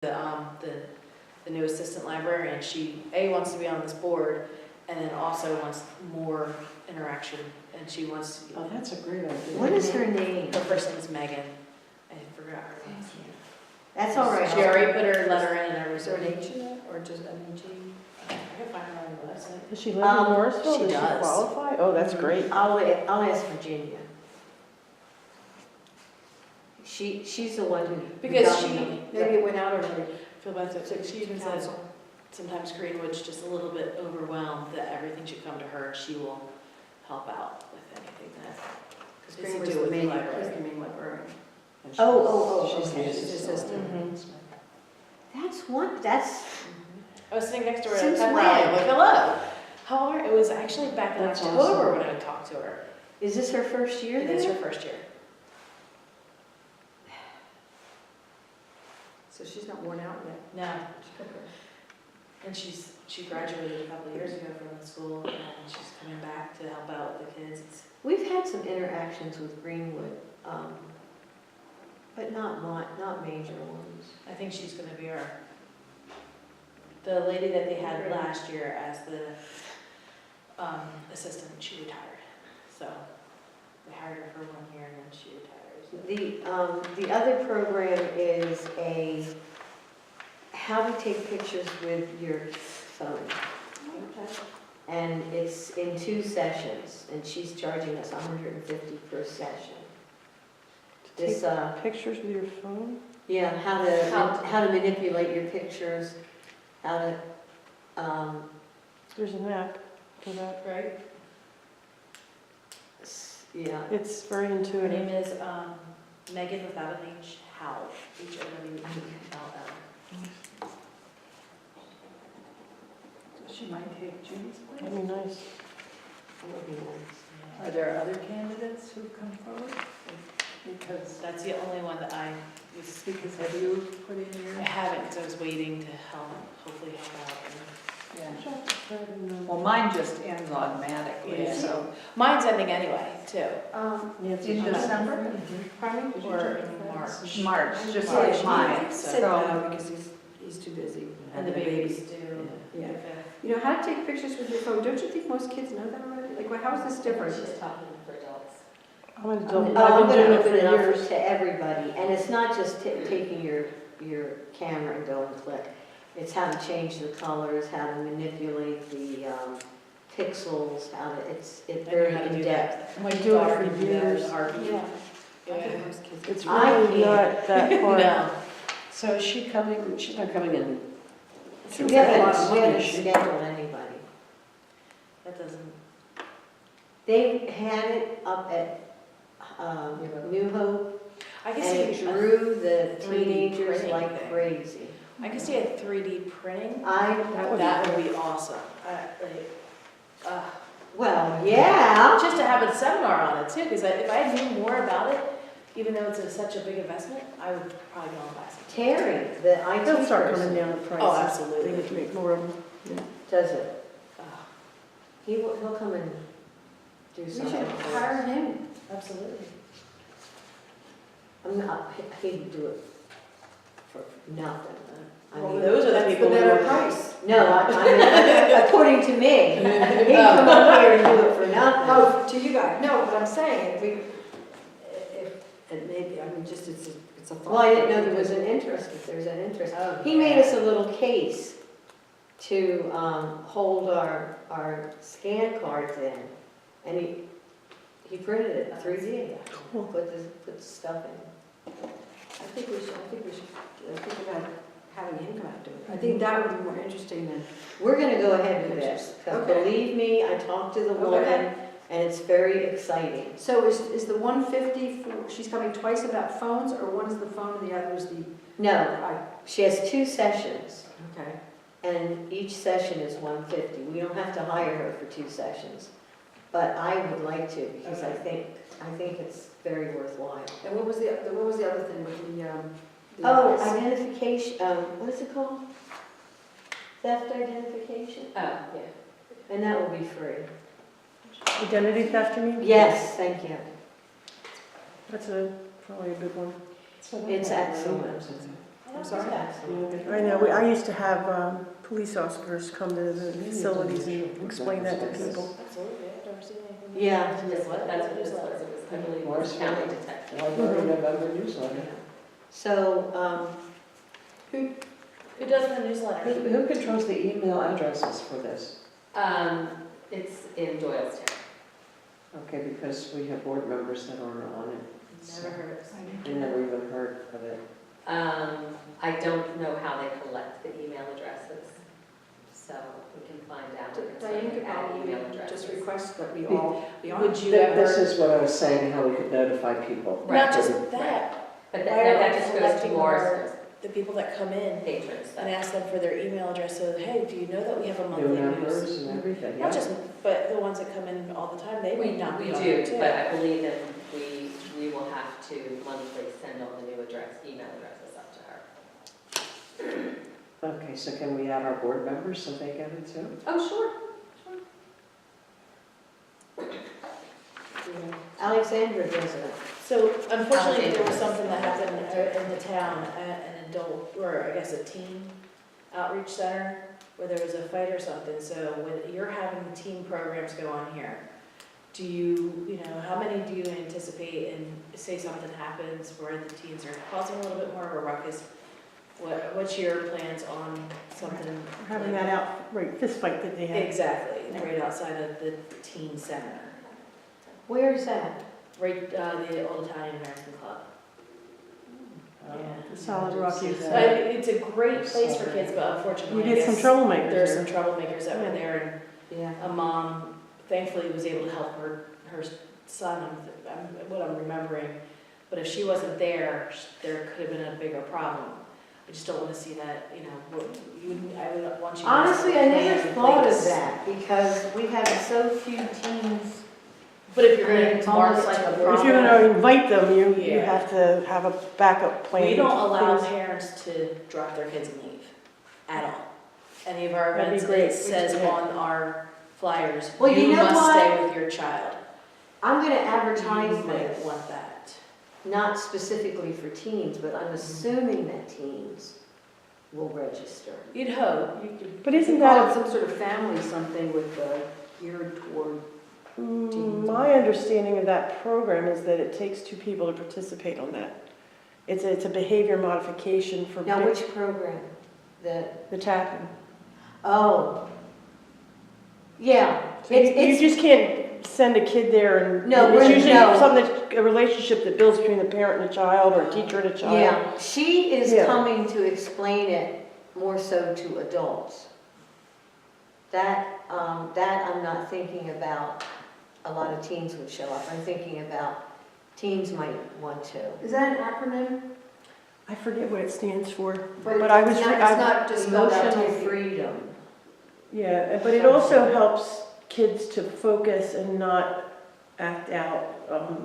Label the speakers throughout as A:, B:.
A: the new assistant librarian. She wants to be on this board, and then also wants more interaction, and she wants to.
B: Oh, that's a great idea.
C: What is her name?
A: Her first name is Megan. I forgot her name.
C: That's all right.
A: She already put her letter in and
B: Is there an
A: everything.
B: H in it, or just M-E-G?
A: I can find her on the website.
D: Does she live in Morrisville?
A: she
D: Does she
A: does.
D: qualify? Oh, that's great.
C: I'll ask Virginia. She's the one who.
A: Because
C: got
A: she-
C: me.
B: Maybe it went out already.
A: Feel bad, so she even says sometimes Greenwood's just a little bit overwhelmed that everything should come to her. She will help out with anything that has to
B: Greenwood's
A: do
B: the
A: with the
B: main,
A: library.
B: is the main librarian. And
C: Oh,
B: she's
C: okay.
B: the assistant.
D: Mhm.
C: That's,
A: I was sitting next to her at a
C: Since
A: pet
C: when?
A: rally, like, hello. How are, it was actually back in
B: That's
A: October
B: awesome.
A: when I talked to her.
C: is this her first year
A: It is her
C: there?
A: first year.
B: So she's not worn out yet.
A: No. And she graduated a couple of years ago from the school, and she's coming back to help out with the kids.
C: We've had some interactions with Greenwood, but not major ones.
A: I think she's gonna be the lady that they had last year as the assistant, she retired. So they hired her for 1 year and then she retires.
C: The other program is how to take pictures with your phone. And it's in 2 sessions, and she's charging us $150 per session. This,
D: Pictures with your phone?
C: yeah, how to manipulate your pictures, how to,
D: There's an app for that.
A: Right?
C: yeah.
D: It's very
A: Her
D: intuitive.
A: name is Megan without an H, Howell, Howell.
B: She might take Judy's place.
D: That'd be nice.
C: That would be nice.
B: Are there other candidates who've come forward? Because,
A: That's the only one that I was,
B: because have you put in
A: I
B: your?
A: haven't, because I was waiting to hopefully help out.
B: Yeah. Well, mine just ends automatically,
A: Yeah.
B: so.
A: Mine's ending anyway, too,
B: In December? Pardon me?
A: or in March.
B: March, just
A: Yeah,
B: like
A: she
B: mine,
A: said
B: so, because he's too busy.
A: And the baby's due.
B: Yeah.
A: Okay.
B: You know, how to take pictures with your phone, don't you think most kids know that already? Like, well, how is this different?
A: talking for adults.
D: I'm an
C: Oh,
D: adult.
C: I'm
D: I've
C: going
D: been
C: to
D: doing it
C: open
D: for
C: it up
D: years.
C: to everybody, and it's not just taking your camera and go and click. It's how to change the colors, how to manipulate the pixels, it's very in depth.
A: My
D: I do it
A: daughter
D: for
A: can do that
D: years.
A: in a heartbeat.
B: Yeah. I
A: Yeah.
B: think most kids.
D: It's
C: I
D: really
C: can't.
D: not that hard.
A: No.
E: So is she coming, she's not coming in?
C: We haven't scheduled anybody.
A: That doesn't,
C: They had it up at New Hope,
A: I can
C: and it
A: see,
C: drew the
A: 3D
C: teenagers
A: printing
C: like
A: thing.
C: crazy.
A: I can see a 3D printing.
C: I,
A: That would be awesome.
C: well, yeah.
A: Just to have a seminar on it too, because if I knew more about it, even though it's such a big investment, I would probably go and buy some.
C: Terry, the IT
D: They'll start coming
C: person,
D: down the prices.
A: Oh,
D: They
A: absolutely.
D: need to make more of them.
C: does it.
A: Oh,
C: He'll come and do
B: We
C: something.
B: should hire him.
A: absolutely.
C: I'm not, he would do it for nothing. I
A: Well,
C: mean,
A: those are the
B: That's
A: people
B: the
A: who
B: better
A: are.
B: price.
C: no, I mean, according to me, he'd come up here and do it for nothing.
B: Oh, to you guys, no, but I'm saying, if, it maybe, I mean, just, it's a thought.
C: Well, I didn't know there was an interest, if there's an interest.
A: Oh,
C: He made us a little case to hold our scan cards in, and he printed it 3D, put the stuff in.
B: I think we should think about having him come out and do it. I think that would be more interesting than.
C: We're gonna go ahead with this, because
B: Okay.
C: believe me, I talked to the woman,
B: Okay.
C: and it's very exciting.
B: So is the 150 for, she's coming twice about phones, or one is the phone and the other is the?
C: No, she has 2 sessions,
B: Okay.
C: and each session is $150. We don't have to hire her for 2 sessions, but I would like to, because I think it's very worthwhile.
B: And what was the other thing with the
C: Oh,
B: eyes?
C: identification, what is it called? Theft identification?
A: Oh, yeah.
C: And that will be free.
D: Identity theft, you mean?
C: Yes, thank you.
D: That's probably a good one.
C: It's excellent.
B: I'm sorry?
D: I know, I used to have police officers come to the facilities and explain that to people.
A: Absolutely, I've never seen anything.
C: Yeah.
A: That's what this was, it was, I believe,
E: Morrisville.
A: county detective.
E: Library November newsletter.
C: So,
A: Who does the newsletter?
E: Who controls the email addresses for this?
F: It's in Doylestown.
E: Okay, because we have board members that aren't on it.
A: Never heard of it.
E: I never even heard of it.
F: I don't know how they collect the email addresses, so we can find out. We can
B: Diane
F: certainly
B: could
F: add
B: probably
F: email addresses.
B: just request that we all be on.
A: Would you
E: This
A: ever,
E: is what I was saying, how we could notify people.
A: not just
F: Right.
A: that,
F: But
A: why
F: that,
A: are
F: that
A: we
F: just goes to
A: collecting
F: Morrisville
A: the people that come in
F: patrons.
A: and ask them for their email address, so, hey, do you know that we have a
E: New
A: monthly
E: members
A: news?
E: and everything, yeah.
A: Not just, but the ones that come in all the time, they may not be
F: We
A: on
F: do,
A: it too.
F: but I believe that we will have to monthly send all the new email addresses up to her.
E: Okay, so can we add our board members so they get it too?
F: Oh, sure.
C: Alexandra does it.
A: So unfortunately, there was something that happened in the town at an adult, or I guess a teen outreach center, where there was a fight or something. So when you're having teen programs go on here, do you know, how many do you anticipate, and say something happens where the teens are causing a little bit more of a ruckus? What's your plans on something?
D: Having that outright fist fight that they had.
A: Exactly, right outside of the teen center,
C: Where is that?
A: right, the Old Italian American Club. Yeah.
D: Solid Rock Youth.
A: It's a great place for kids, but unfortunately,
D: You
A: I
D: get some
A: guess
D: troublemakers
A: there's some
D: there.
A: troublemakers that were there,
C: Yeah.
A: and a mom thankfully was able to help her son, what I'm remembering. But if she wasn't there, there could have been a bigger problem. I just don't want to see that, you know, I would want you. guys to
C: Honestly, I
A: plan
C: never
A: in
C: thought of
A: place.
C: that, because we have so few teens.
A: But if you're
C: I mean,
A: going
C: it's
A: to market
C: almost like a
A: to
C: problem.
D: If you're gonna invite them, you
A: Yeah.
D: have to have a backup plan.
A: we don't allow
D: Please.
A: parents to drop their kids and leave at all. Any of our
D: That'd be
A: events,
D: great.
A: it says
D: Yeah.
A: on our flyers,
C: Well, you
A: you
C: know
A: must
C: what?
A: stay with your child.
C: I'm gonna
A: You
C: advertise
A: might
C: this,
A: want that.
C: not specifically for teens, but I'm assuming that teens will register.
A: You'd hope.
D: But isn't
B: Call
D: that,
B: it some sort of family something with geared toward.
D: my understanding of that program is that it takes two people to participate on that. It's a behavior modification for
C: Now, which program? The,
D: the tapping.
C: oh. Yeah,
D: So you
C: it's,
D: just can't send a kid there and.
C: No,
D: It's
C: we're-
D: usually
C: no.
D: something that's a relationship that builds between a parent and a child, or a teacher and a child.
C: yeah, she is
D: Yeah.
C: coming to explain it more so to adults. That I'm not thinking about a lot of teens would show up. I'm thinking about teens might want to.
B: Is that an acronym?
D: I forget what it stands for,
B: But
D: but I was,
B: it's
D: I-
B: not just spelled out
C: Emotional
B: to you.
C: freedom.
D: yeah, but it also helps kids to focus and not act out.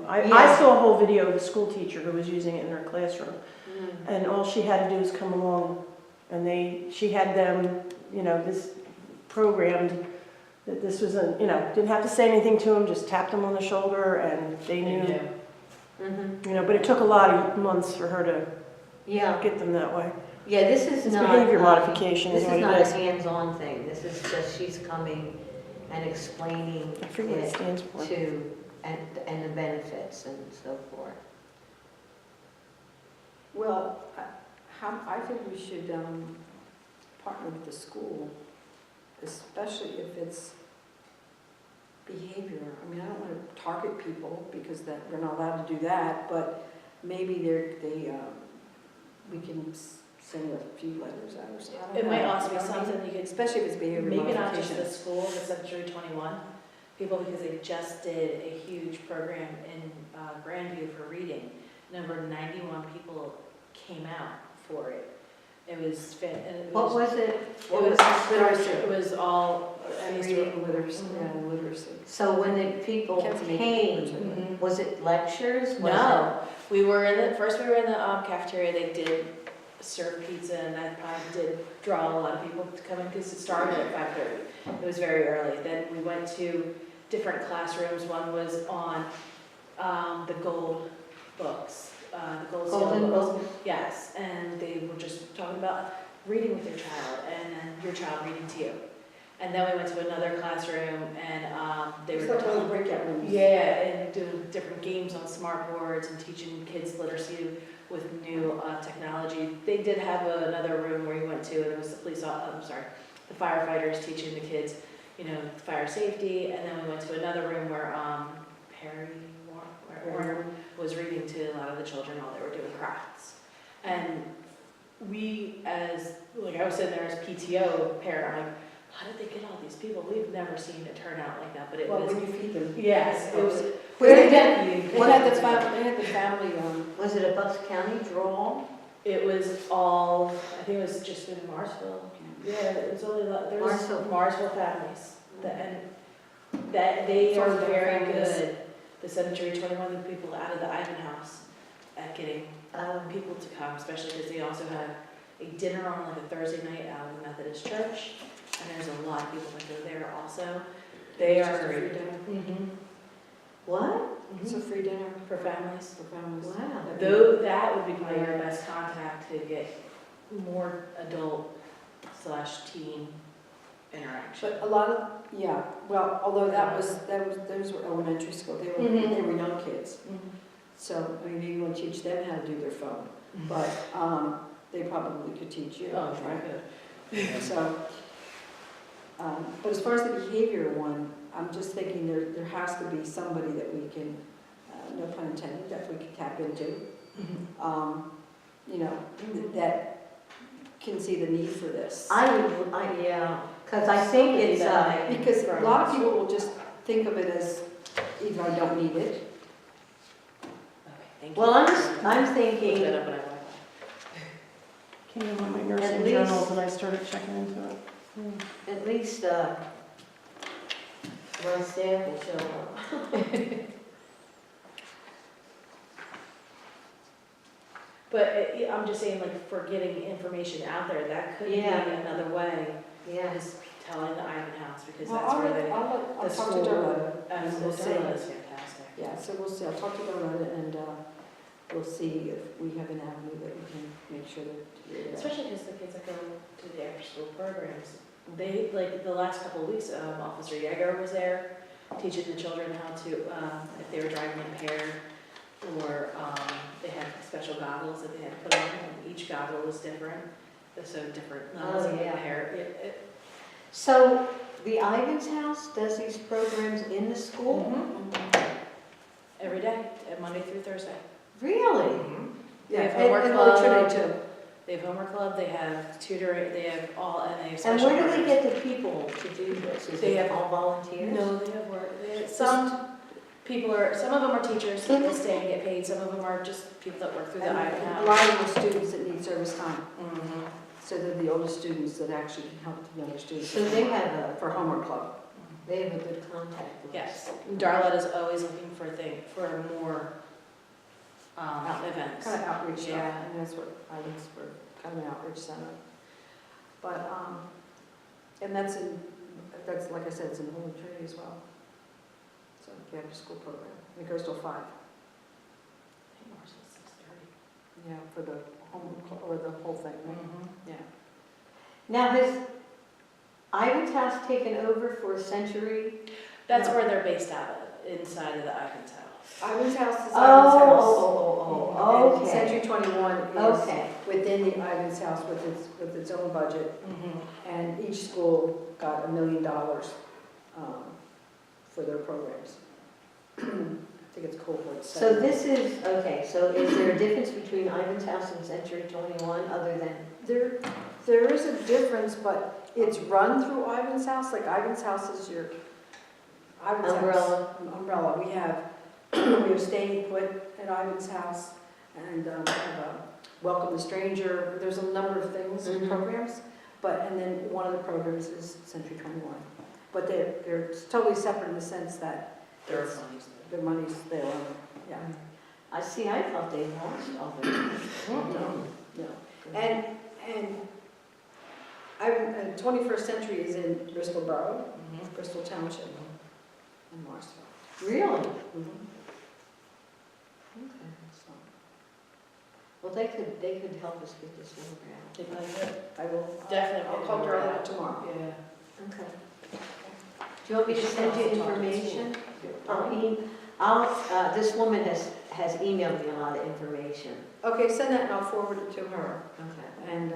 D: I
C: Yeah.
D: saw a whole video of a school teacher who was using it in her classroom,
C: Mm.
D: and all she had to do was come along, and she had them, this programmed, that this was didn't have to say anything to them, just tapped them on the shoulder, and they knew,
C: Mhm.
D: but it took a lot of months for her to
C: Yeah,
D: get them that way.
C: yeah, this is
D: It's
C: not.
D: behavior modification
C: This
D: is
C: is
D: what
C: not
D: it
C: a
D: is.
C: hands-on thing. This is just she's coming and explaining
D: I forget what it
C: it
D: stands for.
C: and the benefits and so forth.
B: Well, I think we should partner with the school, especially if it's behavior. I mean, I don't want to target people because we're not allowed to do that, but maybe we can send a few letters out or something. I don't
A: It might
B: know.
A: also be
B: You know what I mean?
A: something you could,
B: Especially if it's behavior
A: maybe not just
B: modification.
A: the school, but Century 21 people, because they just did a huge program in Grandview for reading. Number 91 people came out for it. It was,
C: What was it?
A: it was all,
B: Reading literacy,
A: Mhm.
B: literacy.
C: So when the people
B: Ken's making
C: came,
B: papers, I think.
A: Mhm.
C: was it lectures? Was
A: No, we were in the cafeteria, they did serve pizza, and that probably did draw a lot of people to come in, because it started at 5:30. It was very early. Then we went to different classrooms. One was on the gold books, the Gold
C: Golden
A: Seal.
C: Gold.
A: Yes, and they were just talking about reading with your child and then your child reading to you. And then we went to another classroom and they
B: It's
A: were
B: like one of the breakout rooms.
A: yeah, and doing different games on smart boards and teaching kids literacy with new technology. They did have another room where you went to, and it was the the firefighters teaching the kids, fire safety. And then we went to another room where Perry Warner was reading to a lot of the children while they were doing crafts. And we, I was sitting there as PTO parent, I'm like, how did they get all these people? We've never seen it turn out like that, but it
B: Well,
A: was.
B: when you feed them.
A: Yes, it was.
C: Where did
B: They
C: that,
B: had the family,
C: was it a Bucks County draw?
A: It was all, I think it was just in Morrisville. Yeah, it was only, there was Morrisville families. And that they are
B: Sorry,
A: very
B: families.
A: good, the Century 21 people out of the Ivan House, at getting people to come, especially because they also have a dinner on like a Thursday night out of the Methodist Church. And there's a lot of people that go there also. They
B: It's
A: are
B: just a free
A: great.
B: dinner.
A: Mhm.
C: What?
B: It's a free dinner
A: For families.
B: for families.
C: Wow.
A: Though that would be probably your best contact to get more adult/teen interaction.
B: But a lot of, yeah, well, although those were elementary school, they
A: Mhm.
B: were young kids.
A: Mhm.
B: So, I mean, maybe you want to teach them how to do their phone, but they probably could teach you.
A: Oh, very good.
B: So, but as far as the behavior one, I'm just thinking there has to be somebody that we can, no pun intended, that we can tap into. That can see the need for this.
C: Yeah, because I think it's,
B: Because a lot of people will just think of it as either I don't need it.
A: Okay, thank you.
C: well, I'm
A: Look that
C: thinking,
A: up when I walk
D: Came in on my
C: At
D: nursing
C: least-
D: journals and I started checking into it.
C: at least, my staff will show up.
A: But I'm just saying, like, for getting information out there, that could be
C: Yeah.
A: another way,
C: Yeah.
A: is telling the Ivan House, because
B: Well,
A: that's where they,
B: I'll
A: the
B: talk to
A: school,
B: Darletta.
A: and
B: and we'll
A: the
B: see.
A: Darla is fantastic.
B: Yeah, so we'll see, I'll talk to Darletta and we'll see if we have an avenue that we can make sure that.
A: Especially because the kids that go to the after-school programs, they, like, the last couple of weeks, Officer Yeager was there, teaching the children how to, if they were driving impaired, or they had special goggles that they had to put on, and each goggle was different, so different levels of
C: yeah.
A: impair.
C: So the Ivans House does these programs in the school?
A: Every day, Monday through Thursday.
C: Really?
B: Yeah,
A: They have
B: and
A: homework
B: Holy
A: club.
B: Trinity too.
A: They have homework club, they have tutoring, they have all, and they have
C: And
A: special
C: where do they
A: programs.
C: get the people to do this? Is
A: They
C: it
A: have-
C: all volunteers?
A: No, they have work, some people are, some of them are teachers that stay and get paid, some of them are just people that work through the
B: And
A: Ivan
B: a
A: House.
B: lot of them are students that need service time,
A: Mhm.
B: so they're the older students that actually can help the younger students.
C: So they have
B: For homework club.
C: they have a good contact list.
A: Yes, Darlette is always looking for more events.
B: Kind of outreach stuff,
A: Yeah.
B: and that's what I was for, kind of an outreach center. But, and that's like I said, it's in Holy Trinity as well. So the after school program, and it goes till 5,
A: I think ours is 6:30.
B: yeah, for the homework, or the whole thing, right?
A: Mm-hmm.
B: Yeah.
C: Now, has Ivans House taken over for Century?
A: That's
B: No.
A: where they're based out of, inside of the Ivan's house.
B: Ivan's House is Ivan's
C: Oh,
B: House.
C: oh,
B: And
C: okay.
B: Century 21 is
C: Okay.
B: within the Ivan's House with its own budget, and each school got $1 million for their programs. I think it's cohort
C: So
B: 7.
C: this is, okay, so is there a difference between Ivans House and Century 21 other than?
B: There is a difference, but it's run through Ivan's House, like Ivan's House is your, Ivan's House. Umbrella. We have staying put at Ivan's House, and we have Welcome the Stranger. There's a number of things,
C: Mhm.
B: programs, and then one of the programs is Century 21. But they're totally separate in the sense that
A: There are monies
B: their money's there, yeah.
C: I see, I thought they lost all their money.
B: No. And 21st Century is in Morrisville Borough,
A: there.
B: Bristol Township, and Morrisville.
C: Really?
B: So,
C: Well, they could help us get this program.
A: They probably could.
B: I will,
A: Definitely.
B: I'll call Darla tomorrow.
A: Yeah.
C: Okay. Do you want me to send you information? This woman has emailed me a lot of information.
B: Okay, send that and I'll forward it to her.
C: Okay.
B: And,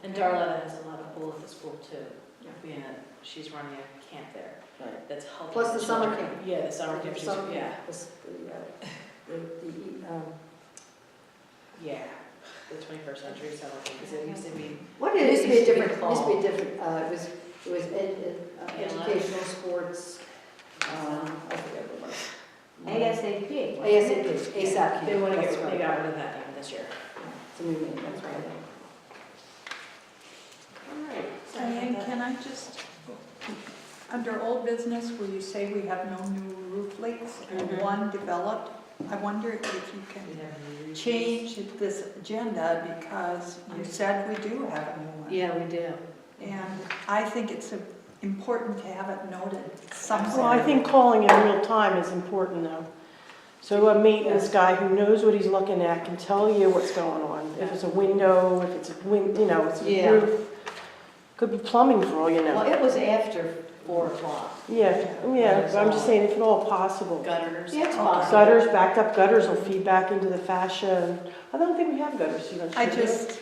A: And Darla has a lot of pull at the school too,
B: Yeah.
A: being that she's running a camp there.
B: Right.
A: That's helping.
B: Plus the summer
A: children.
B: camp.
A: Yeah, the summer camp,
B: the
A: she's,
B: summer
A: yeah,
B: camp,
A: yeah. The 21st century summer camp, because it used to be,
C: What
B: it
C: did
B: used to be a different, it used to
C: called?
B: be a different, it was educational, sports, I forget what it was.
C: ASAP.
B: ASAP, ASAP.
A: they want to
B: that's
A: get,
B: right.
A: they got rid of that name this year.
B: It's a new name, that's right.
A: All right.
G: Diane, can I just, under old business where you say we have no new roof leaks and one developed, I wonder if you can change this agenda because you said we do have a new one.
C: Yeah, we do.
G: And I think it's important to have it noted somewhere.
D: Well, I think calling in real time is important though. So a maintenance guy who knows what he's looking at can tell you what's going on. If it's a window, if it's a it's a
C: Yeah.
D: roof. Could be plumbing for all you
C: Well,
D: know.
C: it was after 4 o'clock.
D: Yeah, but I'm just saying if at all possible.
A: Gutters.
C: Yeah, it's
G: Okay.
C: possible.
D: Gutters, backed up gutters will feed back into the fascia. And I don't think we have gutters, you know.
G: I
D: should we?
G: just,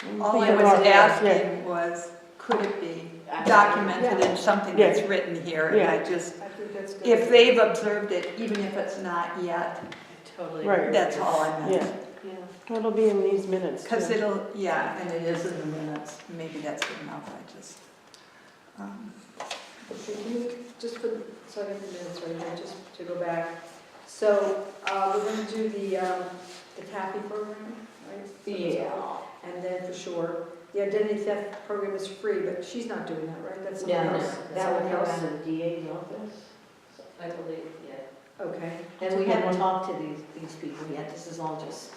D: I'm
G: all I
D: thinking
G: was
D: about that, yeah.
G: asking was, could it be documented in something that's written here? And I just,
B: I think that's good.
G: if they've observed it, even if it's not yet,
A: Totally.
D: Right.
A: agree.
G: that's all I meant.
D: Yeah,
C: Yeah.
D: it'll be in these minutes.
G: Because
D: too.
G: it'll, yeah, and it is in the minutes, maybe that's good enough, I just,
B: Okay, can you, just for, so I get the minutes right here, just to go back. So, we're gonna do the TAPI program, right?
C: Yeah.
B: And then for sure, the identity theft program is free, but she's not doing that, right? That's someone
C: No,
B: else.
C: that would
B: Someone
C: go
B: else.
C: out of the DA's office.
F: I believe, yeah.
B: Okay,
C: And we haven't talked to these people yet, this is all just,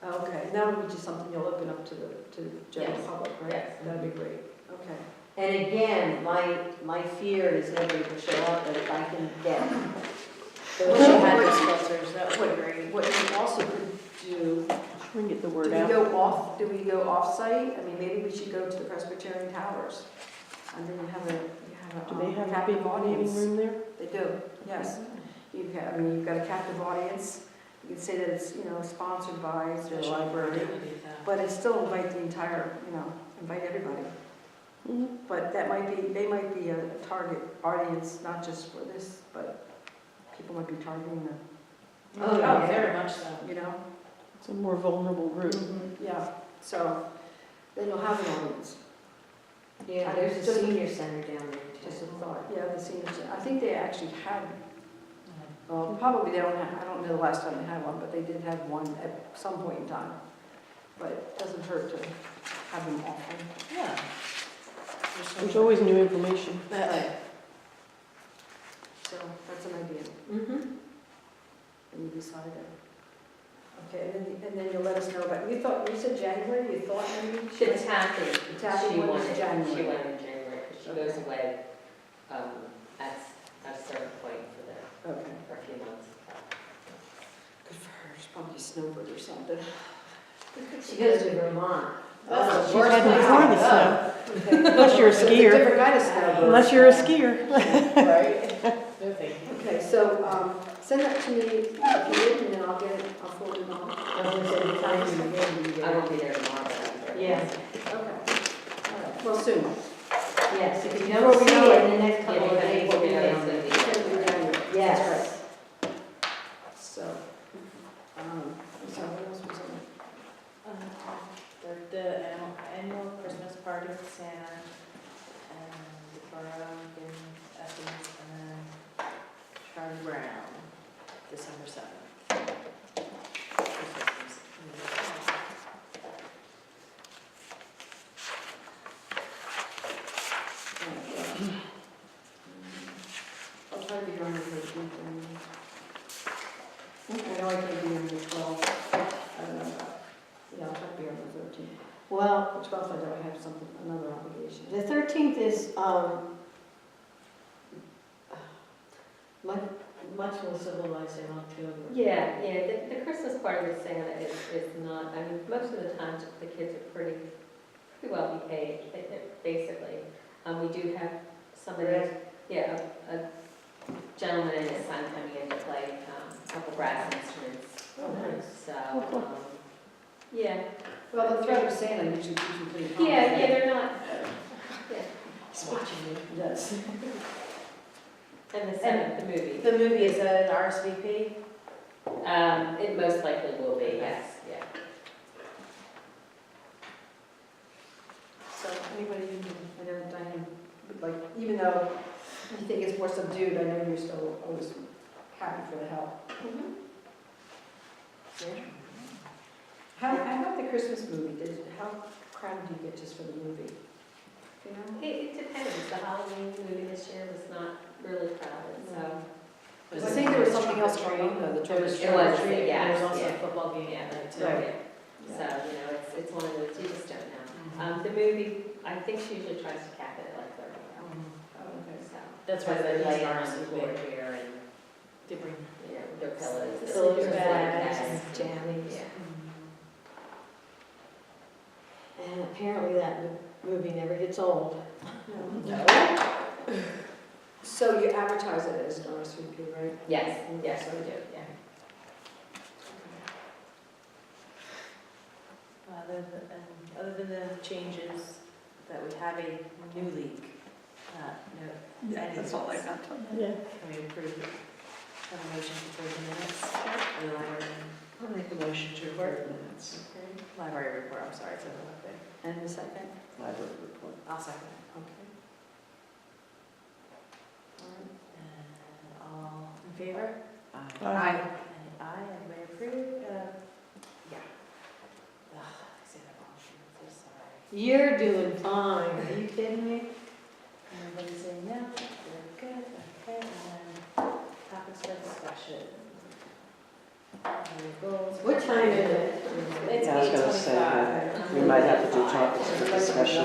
B: okay, that would be just something you'll open up to the general
F: Yes.
B: public, right?
F: Yes.
B: That'd be great, okay.
C: and again, my fear is nobody will show up, but if I can get
A: I wish you had those filters, that would be great.
B: What you also could do,
D: We can get the
B: do
D: word
B: we
D: out.
B: go off-site? I mean, maybe we should go to the Presbyterian Towers. And then you have a
D: Do they have a
B: captive
D: big meeting
B: audience.
D: room there?
B: They do, yes. You've got a captive audience. You can say that it's, sponsored by the library, but it still invite the entire, invite everybody.
D: Mhm.
B: But they might be a target audience, not just for this, but people might be targeting the,
A: Oh, yeah, very much so.
D: It's a more vulnerable group.
B: Yeah, so then you'll have an audience.
C: yeah, there's a
B: Just-
C: senior center down there
B: Just a
C: too.
B: thought, yeah, the seniors, I think they actually had, well, probably they don't have, I don't know the last time they had one, but they did have one at some point in time. But it doesn't hurt to have them often.
A: Yeah.
D: There's always new information.
B: Right. So that's an idea,
C: Mm-hmm.
B: and you decide that. Okay, and then you'll let us know about, you said January, you thought maybe?
F: The Taffy,
B: Taffy
F: she
B: one
F: went
B: is
F: in
B: January.
F: She went in January, because she goes away at a certain point
B: Okay.
F: for a few months.
B: Good for her, she's probably snowbird or something.
C: She goes to Vermont.
A: That's
D: She's
A: the worst
D: had
A: place
D: before
A: to
D: the
A: go.
D: snow,
B: Okay.
D: unless you're a
B: It's a
D: skier.
B: different kind of snowbird.
D: Unless you're a skier.
A: Right? No, thank you.
B: Okay, so, send that to me if you would, and then I'll forward it on.
C: I was gonna say the time you begin,
F: I won't be there tomorrow, but I'll be there.
C: Yeah,
B: Okay. All right. Well, soon.
C: yes, if you
B: Before
C: don't
B: we
C: see
B: know
C: it
B: it,
C: in the next couple of days,
F: Yeah,
C: we'll be
F: yeah,
C: there.
F: yeah.
B: It's gonna be January.
C: Yes.
B: So, I'm sorry, what else was on?
A: The annual Christmas party with Santa and the borough and estimates and then Charlie Brown, December 7th.
B: I'll try to be on the 13th. I know I can't be on the 12th. I don't know. Yeah, I'll try to be on the 13th.
C: Well,
B: The 12th, I know I have something, another obligation.
C: the 13th is, much more civilized in October.
F: Yeah, the Christmas part of the Santa is not, I mean, most of the time, the kids are pretty well behaved, basically. We do have somebody, yeah, a gentleman and his son coming in to play a couple brass instruments.
C: Oh, nice.
F: So, yeah.
B: Well, the threat of Santa usually keeps you pretty calm.
F: Yeah, they're not,
A: He's watching you.
B: Yes.
F: and the Santa, the movie.
A: The movie, is that an RSVP?
F: It most likely will be, yes, yeah.
B: So anybody, I know Diane, like, even though you think it's more subdued, I know you're still always happy for the help. How about the Christmas movie? How crowded do you get just for the movie? You know?
F: It depends. The Halloween movie this year was not really crowded, so.
B: I think there was something else going on though, the
A: There was
B: trick or
F: It was,
A: treat,
F: yeah,
A: and there was also
F: yeah.
A: a football game that night too.
B: Right.
F: So, it's one of those, you just don't know. The movie, I think she usually tries to cap it at like 30 hours.
B: Oh, okay.
F: So.
A: That's why
F: they're
A: they're
F: laying
A: laying
F: on the floor
A: RSVP.
F: here and,
A: To bring.
F: their pillows.
A: The
C: Pillows,
A: sleeping
C: bags,
A: bags.
C: jammies.
F: Yeah.
C: And apparently that movie never gets old.
B: No. So you advertise it as an RSVP, right?
F: Yes, yes, we do, yeah.
A: Other than the changes, that we have a new league.
G: Yeah, that's all I got to know.
D: Yeah.
A: Can we approve, have a motion to approve the minutes? Or the library?
E: I'll make a motion to approve minutes.
A: Okay. Library report, I'm sorry, it's in the thing.
B: And the second?
E: Library report.
A: I'll second it.
B: Okay.
A: And all in favor?
G: Aye.
A: And aye, everybody approved? Yeah. Ugh, I say that wrong, I'm so sorry.
C: You're doing fine. Are you kidding me?
A: Everybody saying no, we're good, okay, and then topics for discussion. Goals.
C: What time is it?
A: It's
E: Yeah, I was gonna say
A: 8:25.
E: We might have to do topics for discussion.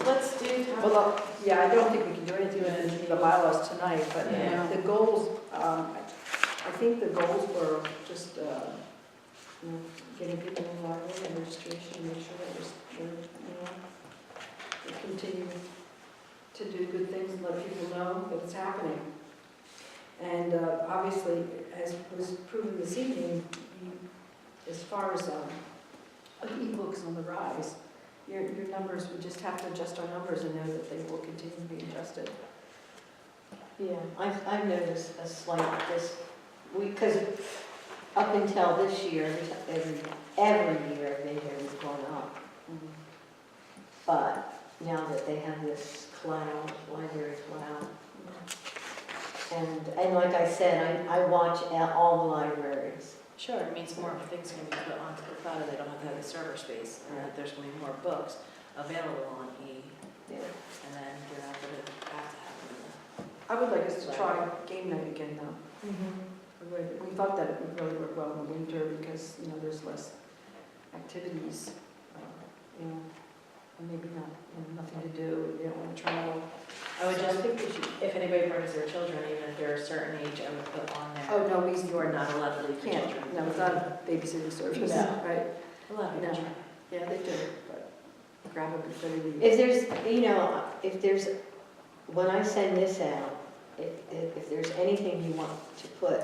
A: Let's do topics.
B: Well, yeah, I don't think we can do anything with the bylaws tonight, but
A: Yeah.
B: the goals, I think the goals were just, getting people in line and registration, make sure that we continue to do good things and let people know that it's happening. And obviously, as was proven this evening, as far as e-books on the rise, your numbers, we just have to adjust our numbers and know that they will continue to be adjusted.
C: Yeah, I've noticed a slight, because up until this year, every year I've been here, it's gone up. But now that they have this cloud, library cloud, and like I said, I watch all the libraries.
A: Sure, it means more things can be put onto the cloud, and they don't have to have the server space, and that there's going to be more books available on
C: Yeah.
A: and then you're not going to have to have them.
B: I would like us to try game night again, though. We thought that it would really work well in the winter because, there's less activities, and maybe nothing to do, you don't want to travel.
A: I would
B: So
A: just,
B: think we should.
A: if anybody brings their children, even if they're a certain age, I would put on there,
B: Oh, no,
A: you are not allowed to leave your
B: can't,
A: children.
B: no, it's not a babysitting service,
A: No.
B: right?
A: Allowed
B: No.
A: to try.
B: Yeah, they do, but grab them before they leave.
C: If there's, when I send this out, if there's anything you want to put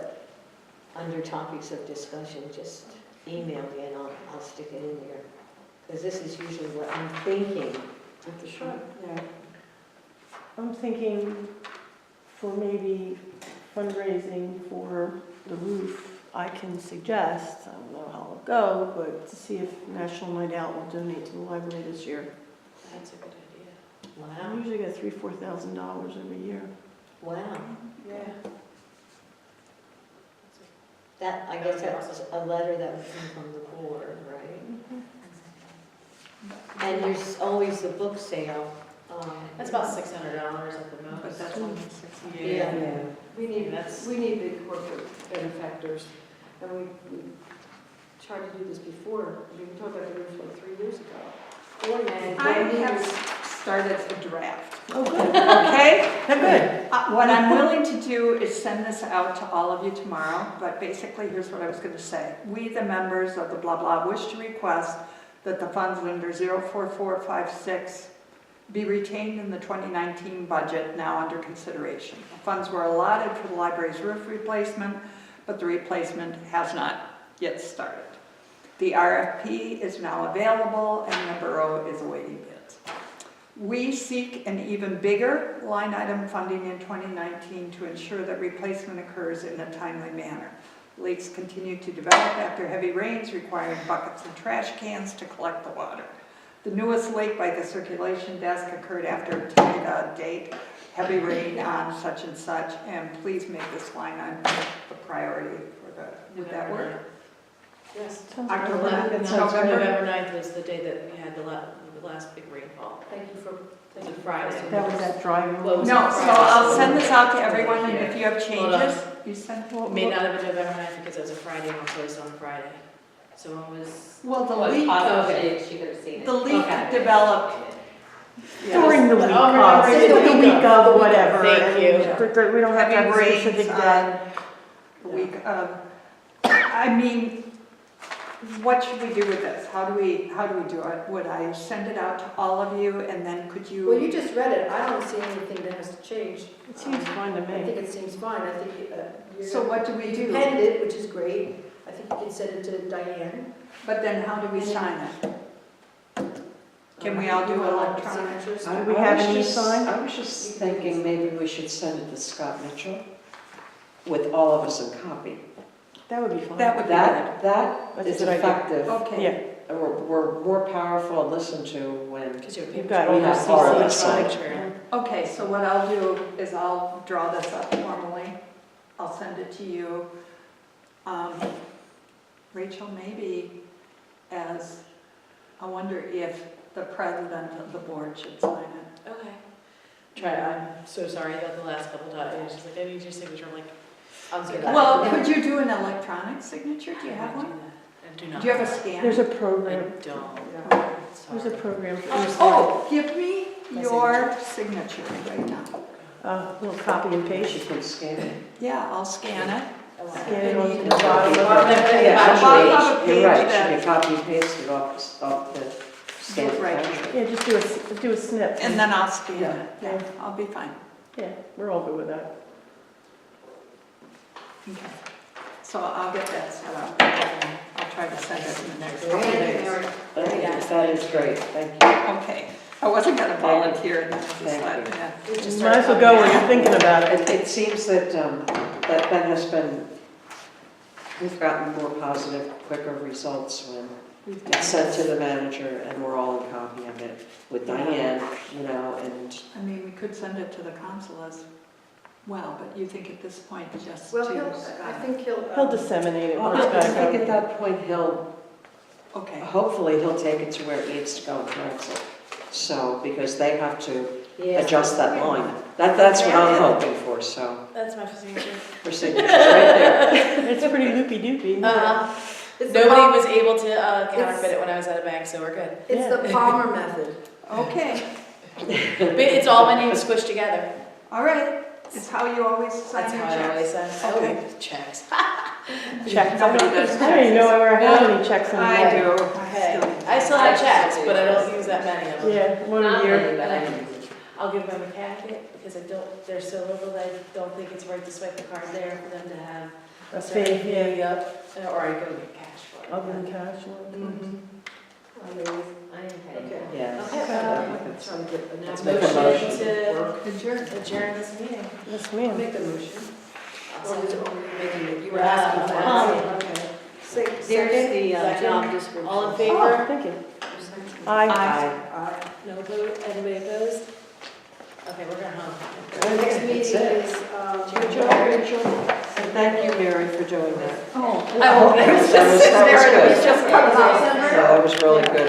C: under topics of discussion, just email me and I'll stick it in there. Because this is usually what I'm thinking.
B: Sure, yeah.
D: I'm thinking for maybe fundraising for the roof, I can suggest, I don't know how it'll go, but to see if National Night Out will donate to the library this year.
A: That's a good idea.
D: We
C: Wow,
D: usually get $3,000-4,000 every year.
C: wow.
A: Yeah.
C: That, I guess that's a letter that would come from the board, right? And there's always the book sale.
A: That's about $600 at the most.
G: But that's only 600.
C: Yeah.
B: We need,
A: That's-
B: we need big corporate benefactors, and we tried to do this before. We talked about the roof like 3 years ago. And
G: I
B: then
G: have started a draft.
D: Oh, good.
G: Okay?
D: Good.
G: What I'm willing to do is send this out to all of you tomorrow, but basically, here's what I was going to say. We, the members of the blah blah, wish to request that the funds under 04456 be retained in the 2019 budget now under consideration. The funds were allotted for the library's roof replacement, but the replacement has not yet started. The RFP is now available and the borough is awaiting bids. We seek an even bigger line item funding in 2019 to ensure that replacement occurs in a timely manner. Leaks continue to develop after heavy rains, requiring buckets and trash cans to collect the water. The newest leak by the circulation desk occurred after a date, heavy rain on such and such, and please make this line item a priority for the, would that work?
A: Yes.
G: October,
A: November 9th was the day that we had the last big rainfall.
B: Thank you for.
A: It was a Friday.
D: That was that driving.
A: Well, it was
G: No,
A: on
G: so
A: Friday.
G: I'll send this out to everyone, and if you have
A: Hold on.
G: changes, you send.
A: It may not have been November 9th because it was a Friday and it was closed on a Friday. So it was.
G: Well, the
F: Well, it's
G: leak,
F: possible
A: okay.
F: she could have seen it.
G: the leak
A: Okay.
G: developed.
D: During the week
A: Oh,
D: of,
A: right,
D: the
A: the
D: week
A: week
D: of, whatever.
A: Thank you.
D: and we don't have to have
G: Heavy
D: a
G: rains
D: specific day.
G: on the week of, I mean, what should we do with this? How do we do it? Would I send it out to all of you, and then could
B: Well,
G: you?
B: you just read it. I don't see anything that has to change.
D: It seems fine to
B: I think
D: me.
B: it seems fine. I think you're.
G: So what do we
B: You
G: do?
B: penned it, which is great. I think you can send it to Diane.
G: But then how do we sign it? Can we all do
B: You want
G: electronic?
B: signatures?
D: Do we have any sign?
E: I was just thinking maybe we should send it to Scott Mitchell with all of us in copy.
D: That would be fine.
G: That would be good.
E: That
D: That's a
E: is
D: good idea.
E: effective.
G: Okay.
D: Yeah.
E: We're more powerful to listen to when,
A: Because you're
D: You've got
E: all
A: paper
E: the
A: trail,
E: electronic
A: trail.
G: Okay, so what I'll do is I'll draw this up formally. I'll send it to you. Rachel, maybe I wonder if the president of the board should sign it.
A: Okay. Try, I'm so sorry about the last couple times. She's like, I need your signature. I'm like, I'll do that.
G: Well, could you do an electronic signature? Do you have one?
A: I do not.
G: Do you have a scan?
D: There's a
A: I
D: program,
A: don't.
D: there's a program.
G: Oh, give me your signature right now.
D: Little copy and
E: you
D: paste.
E: can scan it.
G: Yeah, I'll scan it.
D: Scan it onto the
G: Yeah,
D: bottom.
G: bottom of a
E: You're
G: page
E: right,
G: that-
E: you can copy and paste it off the scan.
G: Right.
D: Yeah, just do a snip.
G: And then I'll scan
E: Yeah.
G: it. Yeah, I'll be fine.
D: Yeah, we're all good with that.
G: Okay. So I'll get that set up. and I'll try to send it in the next couple of days.
E: That is great, thank you.
G: Okay. I wasn't gonna volunteer and then I just
E: Thank
G: let,
E: you.
G: yeah.
D: You might as well go when you're thinking about it.
E: It seems that that has been, we've gotten more positive, quicker results when it's sent to the manager and we're all in copy of it with Diane, you know, and
G: I mean, we could send it to the council as well, but you think at this point just to
B: Well, I
G: Scott?
B: think
D: He'll disseminate it.
E: well,
D: where it's
E: I
D: gotta
E: think at
D: go.
E: that point
G: Okay.
E: hopefully he'll take it to where it needs to go in council. So, because they have to
C: Yeah.
E: adjust that line. That's what I'm hoping for, so
A: That's my signature.
E: her signature's right there.
D: It's pretty loopy-doopy.
B: It's the
A: Nobody
B: Palmer-
A: was able to counterfeit it when I was at a bank, so we're good.
B: It's the Palmer method.
G: Okay,
A: But it's all my names squished together.
G: all right. It's how you always sign
A: That's
G: your
A: how I always
G: checks.
A: said.
G: Okay.
A: Oh, checks.
D: Checks.
G: Nobody does
D: I don't even know where I have any checks anymore.
G: I do.
A: Okay, I still have checks, but I don't use that many of them.
D: Yeah, one a
F: Not
D: year.
F: many, but I can.
A: I'll give my mechanic because I don't, they're so little that I don't think it's right to swipe the card there for them to have
D: A fee, yeah.
A: Yep, or I go get cash for it.
D: I'll give them cash.
A: Mhm.
F: I am
B: Okay.
E: Yes.
A: Okay.
B: That's how I get the
E: Let's
B: next
E: make a
A: Motion
E: motion.
A: to
G: Adjourn.
A: adjourn this meeting.
D: Yes,
B: I'll
D: ma'am.
B: make the motion.
A: I'll
B: Or
A: send it.
B: making it, you were asking for it. Okay.
C: There's
B: Second?
C: the
A: Second.
C: job description.
A: All in
D: Oh,
A: favor?
D: thank you.
B: Second.
D: Aye.
B: Aye.
A: No opposed, anybody opposed? Okay, we're going home.
B: The next
E: That's
B: meeting
E: it.
B: is,
E: Rachel. And thank you, Mary, for doing that.
G: Oh.
A: I will-
E: That was good.
B: It's just cut it off.
E: Yeah, that was really good.